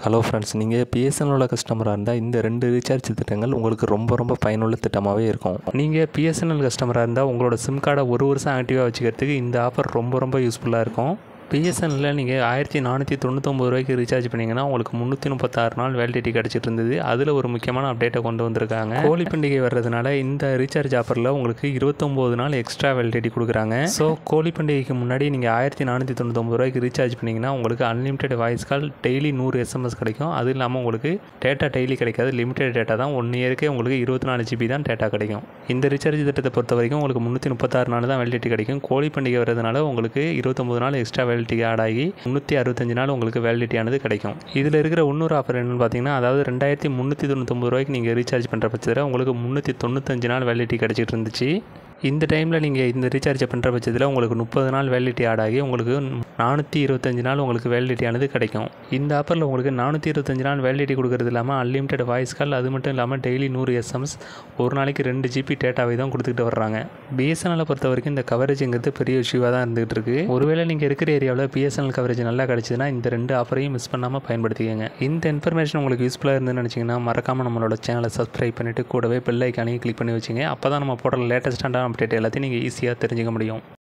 Hello friends, நீங்கள் பிஎஸ்என்எல்லோட கஸ்டமராக இருந்தால் இந்த 2 ரீசார்ஜ் திட்டங்கள் உங்களுக்கு ரொம்ப பயனுள்ள திட்டமாகவே இருக்கும். நீங்கள் பிஎஸ்என்எல் கஸ்டமராக இருந்தால் உங்களோட சிம் கார்டை 1 வருஷம் ஆக்டிவாக வச்சுக்கிறதுக்கு இந்த ஆஃபர் ரொம்ப யூஸ்ஃபுல்லாக இருக்கும். பிஎஸ்என்எல்லில் நீங்கள் 1499 ரூபாய்க்கு ரீசார்ஜ் பண்ணிங்கன்னா உங்களுக்கு 336 நாள் வேலிடிட்டி கிடச்சிட்டு இருந்தது. அதில் ஒரு முக்கியமான அப்டேட்டை கொண்டு வந்திருக்காங்க. கோழி பண்டிகை வர்றதுனால இந்த ரீசார்ஜ் ஆஃபரில் உங்களுக்கு 29 நாள் எக்ஸ்ட்ரா வேலிடிட்டி கொடுக்குறாங்க. ஸோ கோழி பண்டிகைக்கு முன்னாடி நீங்கள் 1499 ரூபாய்க்கு ரீசார்ஜ் பண்ணிங்கன்னா உங்களுக்கு unlimited voice call, daily 100 SMS கிடைக்கும். அது இல்லாமல் உங்களுக்கு டேட்டா டெய்லி கிடைக்காது, லிமிட்டெட் டேட்டா தான். 1 இயருக்கே உங்களுக்கு 24 GB தான் டேட்டா கிடைக்கும். இந்த ரீசார்ஜ் திட்டத்தை பொறுத்த வரைக்கும் உங்களுக்கு 336 நாள் தான் வேலிடிட்டி கிடைக்கும். கோழி பண்டிகை வர்றதுனால உங்களுக்கு 29 நாள் எக்ஸ்ட்ரா வேலிடிட்டி ஆட் ஆகி 365 நாள் உங்களுக்கு வேலிடிட்டியானது கிடைக்கும். இதில் இருக்கிற இன்னொரு ஆஃபர் என்னென்னு பார்த்தீங்கன்னா, அதாவது 2399 ரூபாய்க்கு நீங்கள் ரீசார்ஜ் பண்ணுற பட்சத்தில் உங்களுக்கு 395 நாள் வேலிடிட்டி கிடச்சிட்டு இருந்துச்சு. இந்த டைமில் நீங்கள் இந்த ரீசார்ஜை பண்ணுற பட்சத்தில் உங்களுக்கு 30 நாள் வேலிடிட்டி ஆட் ஆகி உங்களுக்கு 425 நாள் உங்களுக்கு வேலிடிட்டியானது கிடைக்கும். இந்த ஆஃபரில் உங்களுக்கு 425 நாள் வேலிடிட்டி கொடுக்குறது இல்லாமல் அன்லிமிட்டெட் வாய்ஸ் கால், அது மட்டும் இல்லாமல் டெய்லி 100 SMS, ஒரு நாளைக்கு 2 GB டேட்டாவை தான் கொடுத்துக்கிட்டு வர்றாங்க. பிஎஸ்என்எல்லை பொறுத்த வரைக்கும் இந்த கவரேஜுங்கிறது பெரிய இஷ்யூவாக தான் இருந்துகிட்டு இருக்குது. ஒருவேளை நீங்கள் இருக்கிற ஏரியாவில் பிஎஸ்என்எல் கவரேஜ் நல்லா கிடச்சிதுன்னா இந்த 2 ஆஃபரையும் மிஸ் பண்ணாமல் பயன்படுத்திக்கங்க. இந்த இன்ஃபர்மேஷன் உங்களுக்கு யூஸ்ஃபுல்லாக இருந்துன்னு நினச்சிங்கன்னா மறக்காமல் நம்மளோட சேனலை சப்ஸ்கிரைப் பண்ணிவிட்டு கூடவே பெல் ஐக்கானையும் கிளிக் பண்ணி வச்சுங்க. அப்போ தான் நம்ம போடுற லேட்டஸ்டான அப்டேட் எல்லாத்தையும் நீங்கள் ஈஸியாக தெரிஞ்சுக்க முடியும்.